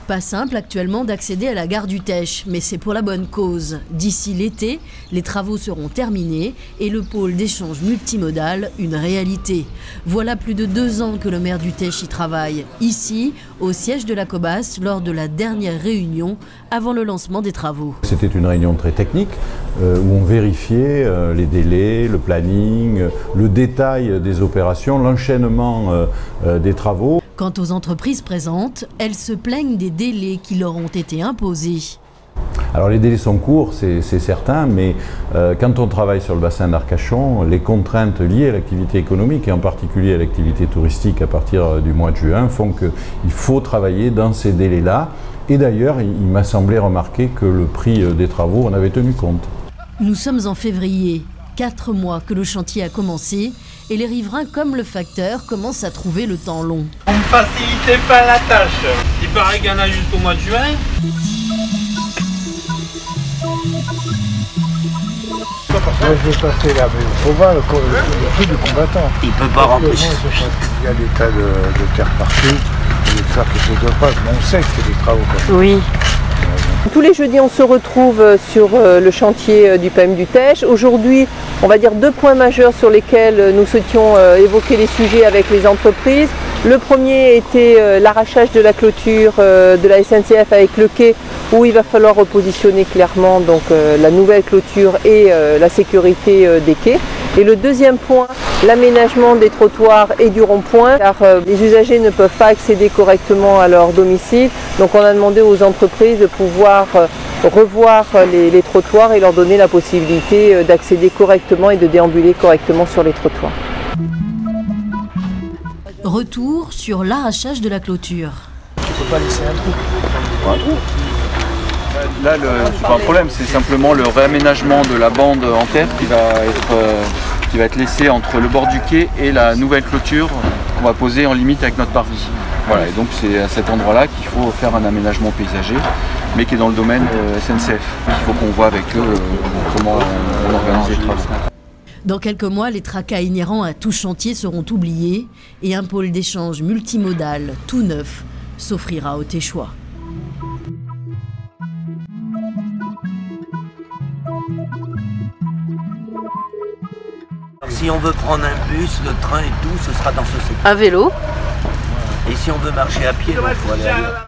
Pas simple actuellement d'accéder à la gare du Teche, mais c'est pour la bonne cause. D'ici l'été, les travaux seront terminés et le pôle d'échange multimodal une réalité. Voilà plus de 2 ans que le maire du Teche y travaille. Ici, au siège de la Cobas, lors de la dernière réunion avant le lancement des travaux. C'était une réunion très technique où on vérifiait les délais, le planning, le détail des opérations, l'enchaînement des travaux. Quant aux entreprises présentes, elles se plaignent des délais qui leur ont été imposés. Alors les délais sont courts, c'est certain, mais quand on travaille sur le bassin d'Arcachon, les contraintes liées à l'activité économique et en particulier à l'activité touristique à partir du mois de juin font qu'il faut travailler dans ces délais-là. Et d'ailleurs, il m'a semblé remarquer que le prix des travaux en avait tenu compte. Nous sommes en février, 4 mois que le chantier a commencé et les riverains comme le facteur commencent à trouver le temps long. Vous ne facilitez pas la tâche. Il paraît qu'il y en a jusqu'au mois de juin. Moi, je vais passer là, mais il faut voir le prix du combattant. Il peut pas rentrer. Il y a des tas de terre partout, il y a faire quelque chose de pas, mais on sait que c'est des travaux comme ça. Oui. Tous les jeudis, on se retrouve sur le chantier du PAM du Teche. Aujourd'hui, on va dire 2 points majeurs sur lesquels nous souhaitions évoquer les sujets avec les entreprises. Le premier était l'arrachage de la clôture de la SNCF avec le quai, où il va falloir repositionner clairement donc, la nouvelle clôture et la sécurité des quais. Et le deuxième point, l'aménagement des trottoirs et du rond-point, car les usagers ne peuvent pas accéder correctement à leur domicile. Donc on a demandé aux entreprises de pouvoir revoir les trottoirs et leur donner la possibilité d'accéder correctement et de déambuler correctement sur les trottoirs. Retour sur l'arrachage de la clôture. Tu ne peux pas laisser un trou. Un trou. Là, c'est pas un problème, c'est simplement le réaménagement de la bande en terre qui va être laissée entre le bord du quai et la nouvelle clôture qu'on va poser en limite avec notre parvis. Voilà, et donc c'est à cet endroit-là qu'il faut faire un aménagement paysager, mais qui est dans le domaine SNCF. Il faut qu'on voit avec eux comment on organise les travaux. Dans quelques mois, les tracas inhérents à tout chantier seront oubliés et un pôle d'échange multimodal tout neuf s'offrira aux Téchois. Si on veut prendre un bus, le train et tout, ce sera dans ce secteur. Un vélo. Et si on veut marcher à pied, il faut aller ailleurs.